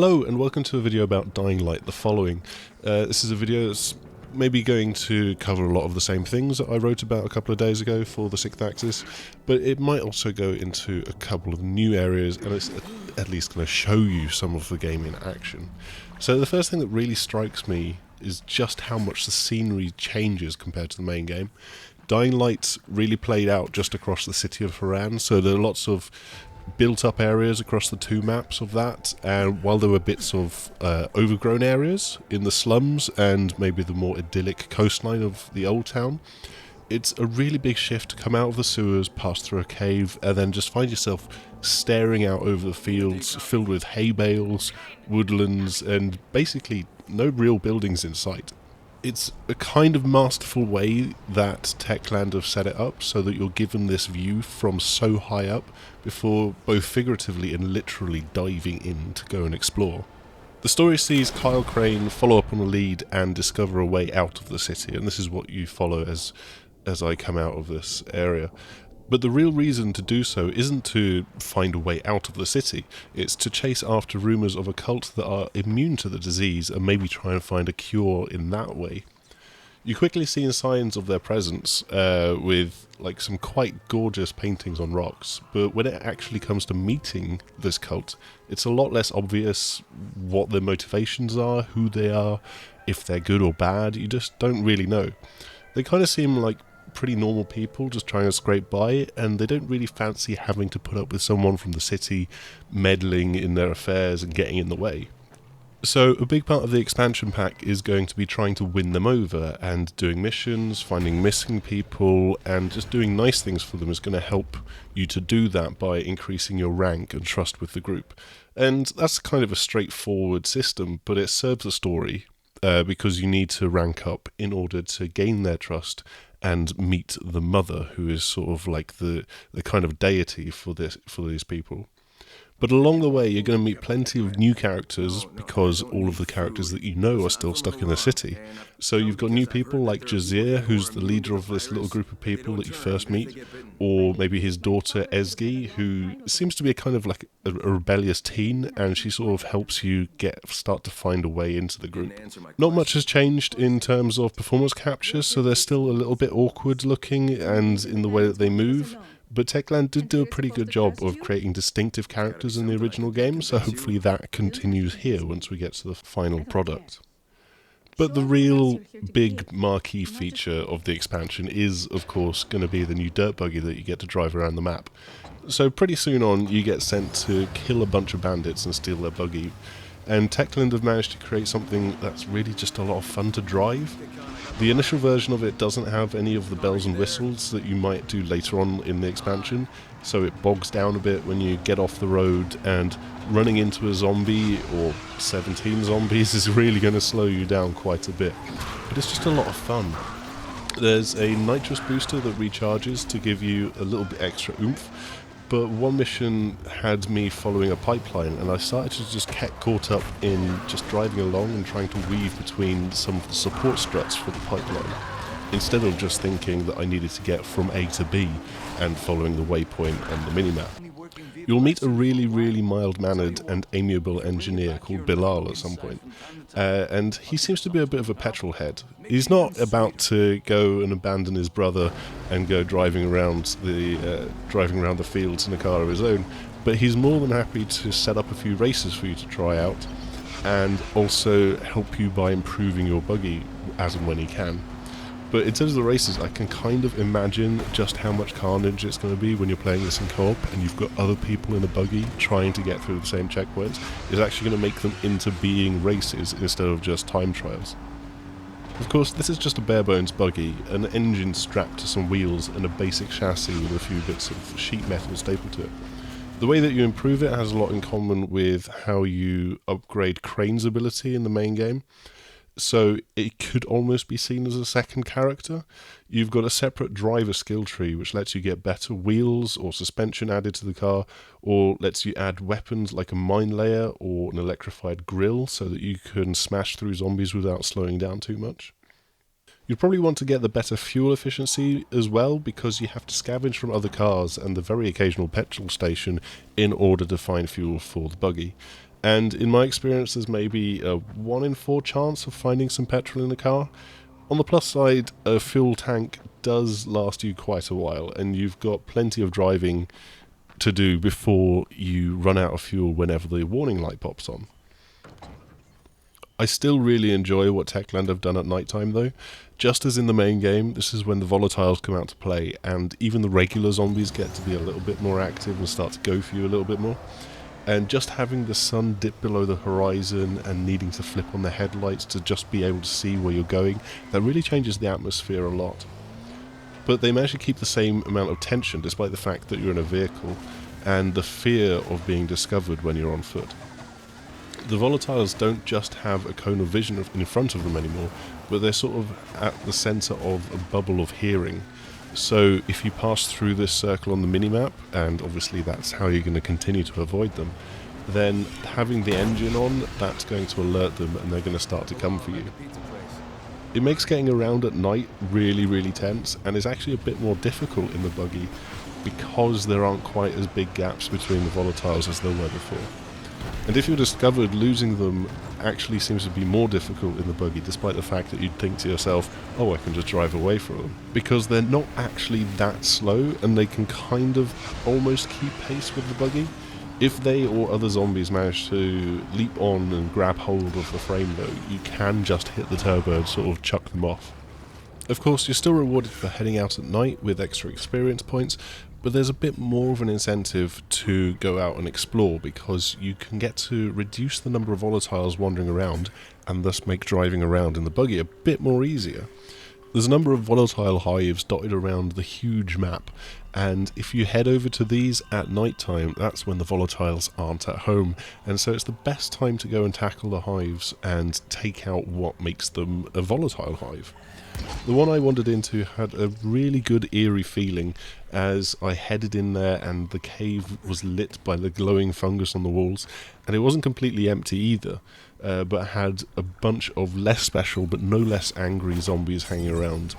Hello and welcome to a video about Dying Light the Following. This is a video that's maybe going to cover a lot of the same things that I wrote about a couple of days ago for the 6th Axis, but it might also go into a couple of new areas and it's at least going to show you some of the game in action. So the first thing that really strikes me is just how much the scenery changes compared to the main game. Dying Light really played out just across the city of Harran, so there are lots of built-up areas across the two maps of that, and while there were bits of overgrown areas in the slums and maybe the more idyllic coastline of the old town, it's a really big shift to come out of the sewers, pass through a cave, and then just find yourself staring out over the fields filled with hay bales, woodlands, and basically no real buildings in sight. It's a kind of masterful way that Techland have set it up so that you're given this view from so high up before both figuratively and literally diving in to go and explore. The story sees Kyle Crane follow up on a lead and discover a way out of the city, and this is what you follow as I come out of this area. But the real reason to do so isn't to find a way out of the city, it's to chase after rumours of a cult that are immune to the disease and maybe try and find a cure in that way. You quickly see signs of their presence with like some quite gorgeous paintings on rocks, but when it actually comes to meeting this cult, it's a lot less obvious what their motivations are, who they are, if they're good or bad. You just don't really know. They kind of seem like pretty normal people just trying to scrape by, and they don't really fancy having to put up with someone from the city meddling in their affairs and getting in the way. So a big part of the expansion pack is going to be trying to win them over, and doing missions, finding missing people, and just doing nice things for them is going to help you to do that by increasing your rank and trust with the group. And that's kind of a straightforward system, but it serves the story because you need to rank up in order to gain their trust and meet the mother, who is sort of like the kind of deity for these people. But along the way you're going to meet plenty of new characters because all of the characters that you know are still stuck in the city. So you've got new people like Jazir, who's the leader of this little group of people that you first meet, or maybe his daughter Ezgi, who seems to be a kind of like a rebellious teen, and she sort of helps you start to find a way into the group. Not much has changed in terms of performance capture, so they're still a little bit awkward looking and in the way that they move. But Techland did do a pretty good job of creating distinctive characters in the original game, so hopefully that continues here once we get to the final product. But the real big marquee feature of the expansion is, of course, going to be the new dirt buggy that you get to drive around the map. So pretty soon on, you get sent to kill a bunch of bandits and steal their buggy. And Techland have managed to create something that's really just a lot of fun to drive. The initial version of it doesn't have any of the bells and whistles that you might do later on in the expansion, so it bogs down a bit when you get off the road, and running into a zombie or 17 zombies is really going to slow you down quite a bit. But it's just a lot of fun. There's a nitrous booster that recharges to give you a little bit extra oomph, but one mission had me following a pipeline, and I started to just get caught up in just driving along and trying to weave between some of the support struts for the pipeline, instead of just thinking that I needed to get from A to B and following the waypoint on the minimap. You'll meet a really mild-mannered and amiable engineer called Bilal at some point, and he seems to be a bit of a petrol head. He's not about to go and abandon his brother and go driving around the fields in a car of his own, but he's more than happy to set up a few races for you to try out, and also help you by improving your buggy as and when he can. But in terms of the races, I can kind of imagine just how much carnage it's going to be when you're playing this in co-op and you've got other people in a buggy trying to get through the same checkpoints. It's actually going to make them into being races instead of just time trials. Of course, this is just a bare bones buggy, an engine strapped to some wheels and a basic chassis with a few bits of sheet metal stapled to it. The way that you improve it has a lot in common with how you upgrade Crane's ability in the main game. So it could almost be seen as a second character. You've got a separate driver skill tree which lets you get better wheels or suspension added to the car, or lets you add weapons like a mine layer or an electrified grill so that you can smash through zombies without slowing down too much. You'd probably want to get the better fuel efficiency as well, because you have to scavenge from other cars and the very occasional petrol station in order to find fuel for the buggy. And in my experience, there's maybe a 1 in 4 chance of finding some petrol in a car. On the plus side, a fuel tank does last you quite a while, and you've got plenty of driving to do before you run out of fuel whenever the warning light pops on. I still really enjoy what Techland have done at nighttime though. Just as in the main game, this is when the volatiles come out to play, and even the regular zombies get to be a little bit more active and start to go for you a little bit more. And just having the sun dip below the horizon and needing to flip on the headlights to just be able to see where you're going, that really changes the atmosphere a lot. But they manage to keep the same amount of tension despite the fact that you're in a vehicle, and the fear of being discovered when you're on foot. The volatiles don't just have a cone of vision in front of them anymore, but they're sort of at the centre of a bubble of hearing. So if you pass through this circle on the minimap, and obviously that's how you're going to continue to avoid them, then having the engine on, that's going to alert them and they're going to start to come for you. It makes getting around at night really, really tense, and it's actually a bit more difficult in the buggy because there aren't quite as big gaps between the volatiles as there were before. And if you're discovered, losing them actually seems to be more difficult in the buggy, despite the fact that you'd think to yourself, oh, I can just drive away from them. Because they're not actually that slow, and they can kind of almost keep pace with the buggy. If they or other zombies manage to leap on and grab hold of the frame though, you can just hit the turbo and sort of chuck them off. Of course, you're still rewarded for heading out at night with extra experience points, but there's a bit more of an incentive to go out and explore because you can get to reduce the number of volatiles wandering around and thus make driving around in the buggy a bit more easier. There's a number of volatile hives dotted around the huge map, and if you head over to these at night time, that's when the volatiles aren't at home, and so it's the best time to go and tackle the hives and take out what makes them a volatile hive. The one I wandered into had a really good eerie feeling as I headed in there, and the cave was lit by the glowing fungus on the walls, and it wasn't completely empty either, but had a bunch of less special but no less angry zombies hanging around,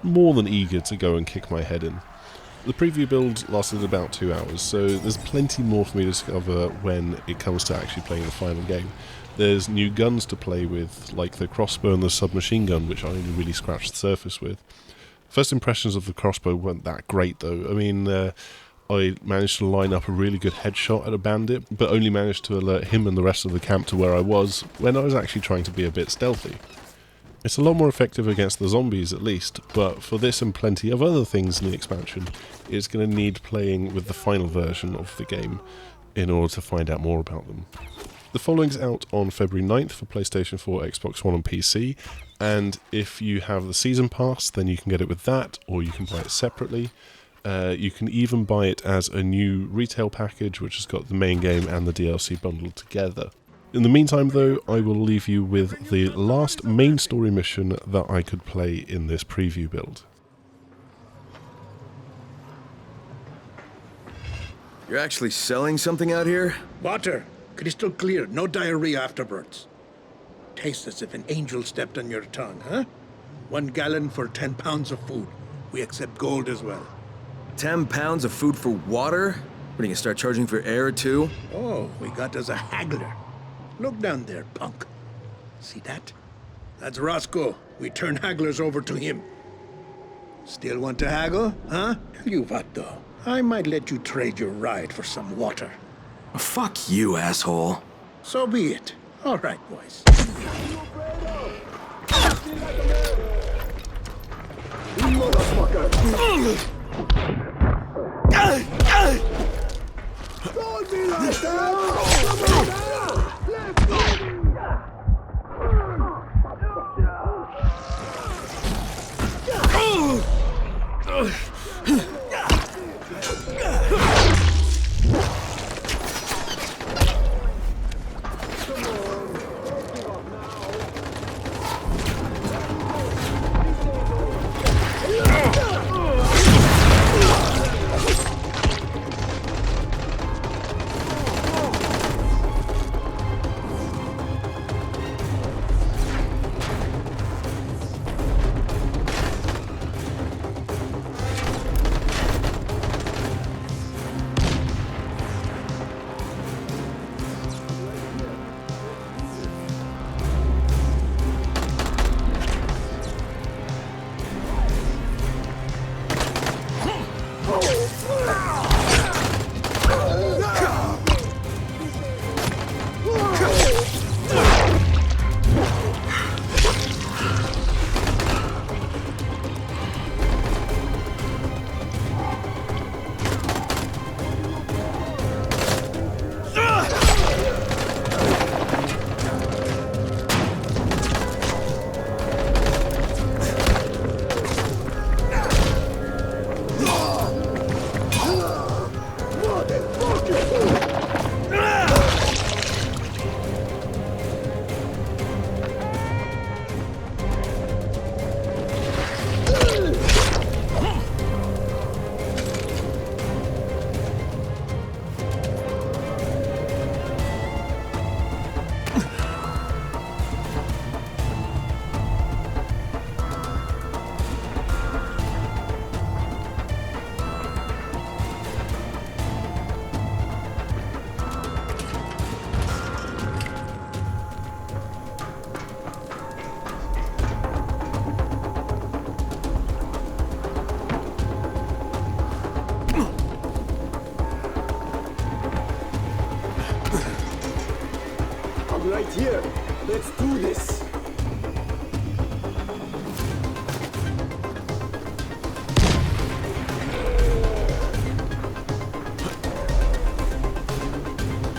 more than eager to go and kick my head in. The preview build lasted about 2 hours, so there's plenty more for me to discover when it comes to actually playing the final game. There's new guns to play with, like the crossbow and the submachine gun, which I only really scratched the surface with. First impressions of the crossbow weren't that great though. I mean, I managed to line up a really good headshot at a bandit, but only managed to alert him and the rest of the camp to where I was when I was actually trying to be a bit stealthy. It's a lot more effective against the zombies at least, but for this and plenty of other things in the expansion, it's going to need playing with the final version of the game in order to find out more about them. The following's out on February 9th for PlayStation 4, Xbox One and PC, and if you have the Season Pass, then you can get it with that, or you can buy it separately. You can even buy it as a new retail package, which has got the main game and the DLC bundled together. In the meantime though, I will leave you with the last main story mission that I could play in this preview build. You're actually selling something out here? Water. Crystal clear. No diarrhea afterwards. Tastes as if an angel stepped on your tongue, huh? 1 gallon for 10 pounds of food. We accept gold as well. 10 pounds of food for water? What, are you gonna start charging for air too? Oh, we got us a haggler. Look down there, punk. See that? That's Roscoe. We turn hagglers over to him. Still want to haggle, huh? Tell you what, though. I might let you trade your ride for some water. Fuck you, asshole. So be it. All right, boys. Don't be like that! Right here. Let's do this.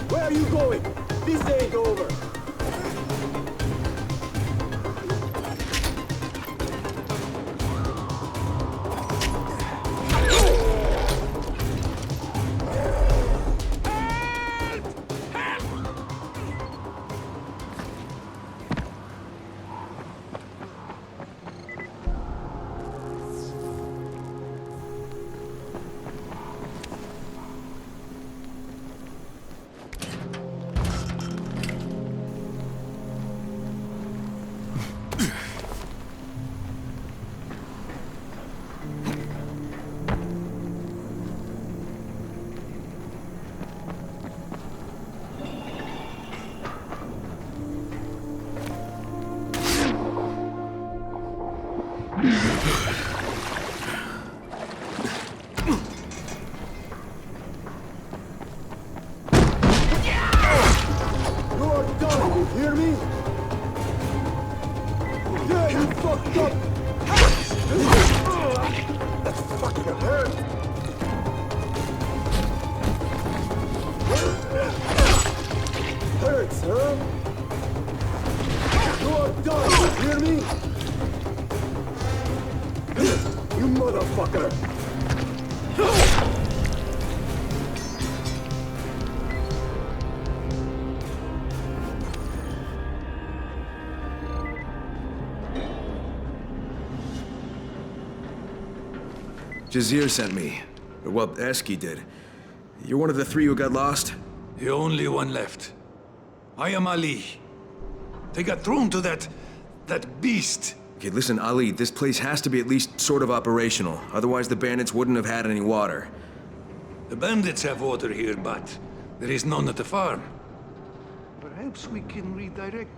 Where are you going? This ain't over. Hear me? Yeah, you fucked up! That fucking hurt! Hurts, huh? You're done, hear me? You motherfucker! Jazir sent me. Well, Eski did. You're one of the three who got lost? The only one left. I am Ali. They got thrown to that beast. Okay, listen, Ali, this place has to be at least sort of operational. Otherwise the bandits wouldn't have had any water. The bandits have water here, but there is none at the farm. Perhaps we can redirect.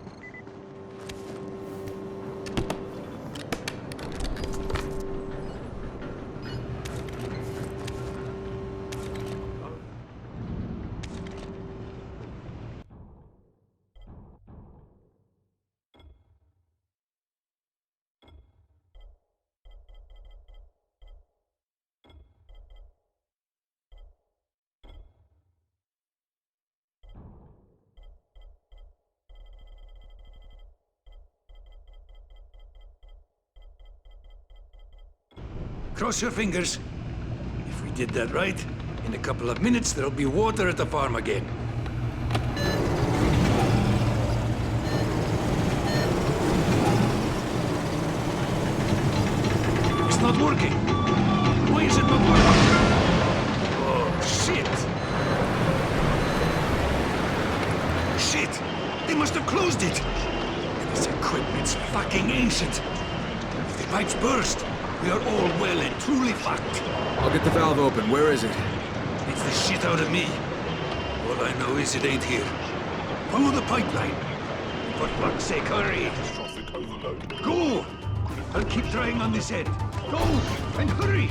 Cross your fingers. If we did that right, in a couple of minutes there'll be water at the farm again. It's not working. Why is it not working? Oh, shit! Shit! They must have closed it! This equipment's fucking ancient. If the pipes burst, we are all well and truly fucked. I'll get the valve open. Where is it? It's the shit out of me. All I know is it ain't here. Follow the pipeline. For fuck's sake, hurry! Go! I'll keep trying on this end. Go! And hurry!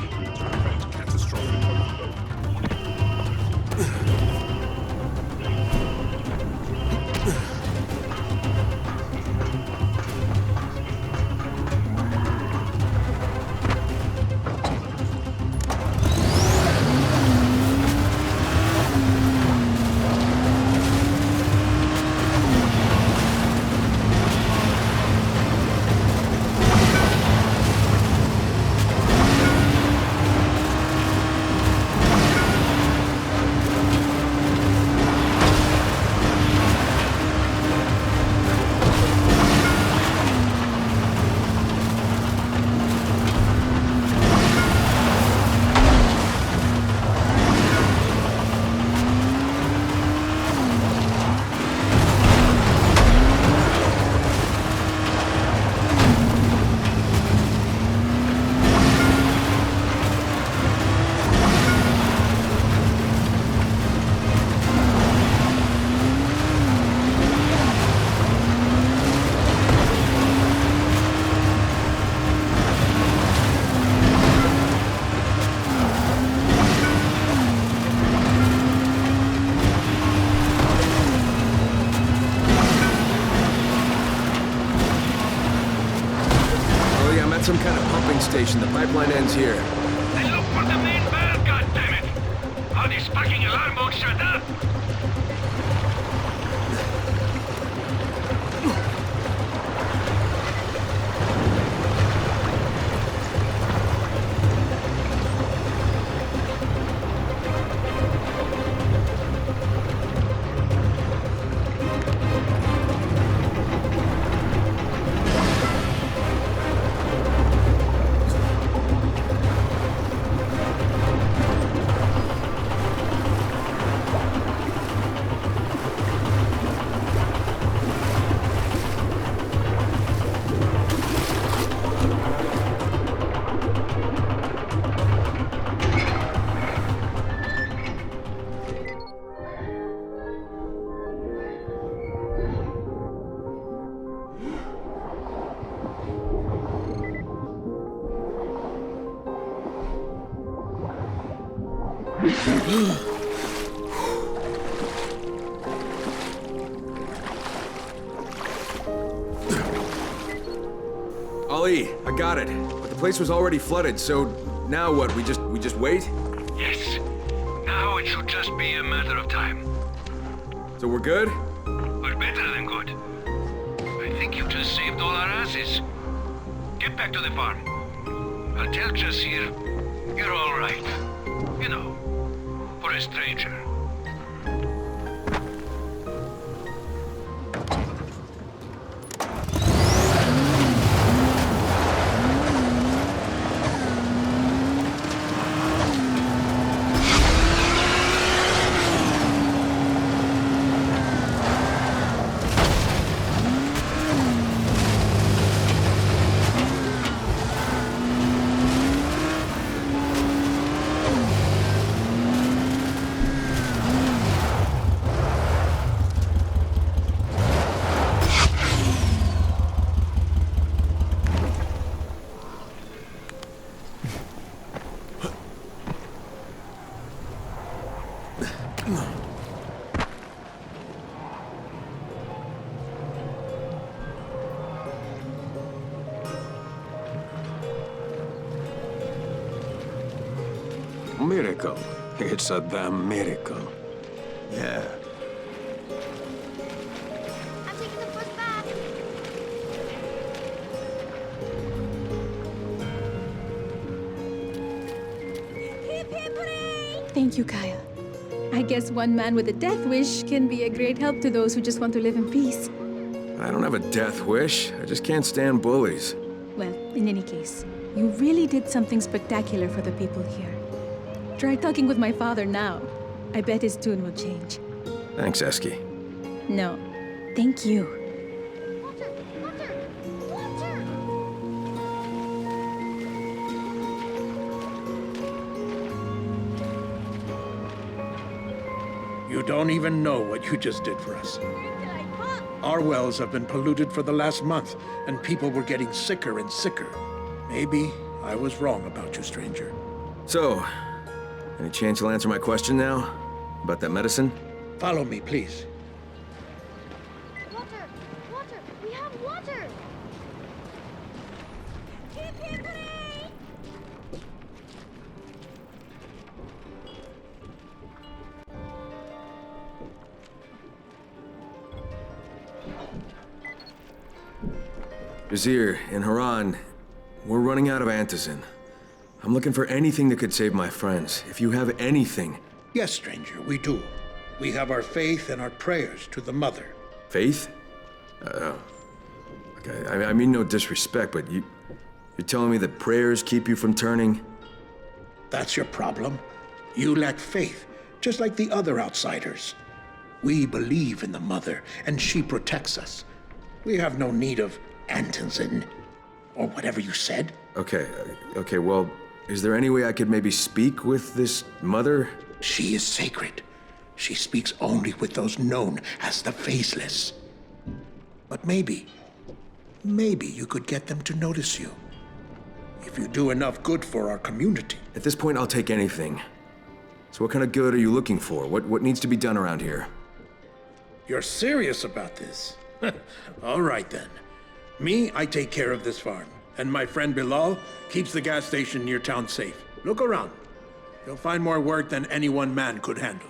some kind of pumping station. The pipeline ends here. Then look for the main valve, goddammit! How this fucking alarm won't shut up! Ali, I got it. But the place was already flooded, so now what? We just wait? Yes. Now it should just be a matter of time. So we're good? We're better than good. I think you just saved all our asses. Get back to the farm. I'll tell Jasir you're all right. You know, for a stranger. Miracle. It's a damn miracle. Yeah. I'm taking the bus back. Hip hip hooray! Thank you, Kaya. I guess one man with a death wish can be a great help to those who just want to live in peace. I don't have a death wish. I just can't stand bullies. Well, in any case, you really did something spectacular for the people here. Try talking with my father now. I bet his tune will change. Thanks, Eski. No, thank you. Water! Water! Water! You don't even know what you just did for us. Our wells have been polluted for the last month, and people were getting sicker and sicker. Maybe I was wrong about you, stranger. So, any chance you'll answer my question now? About that medicine? Follow me, please. Water! Water! We have water! Hip hip hooray! Jasir, in Harran, we're running out of antizin. I'm looking for anything that could save my friends. If you have anything. Yes, stranger, we do. We have our faith and our prayers to the Mother. Faith? Okay, I mean no disrespect, but you're telling me that prayers keep you from turning? That's your problem. You lack faith, just like the other outsiders. We believe in the Mother, and she protects us. We have no need of antizin, or whatever you said. Okay, well, is there any way I could maybe speak with this Mother? She is sacred. She speaks only with those known as the Faceless. But maybe you could get them to notice you. If you do enough good for our community. At this point, I'll take anything. So what kind of good are you looking for? What needs to be done around here? You're serious about this? All right then. Me, I take care of this farm. And my friend Bilal keeps the gas station near town safe. Look around. You'll find more work than any one man could handle.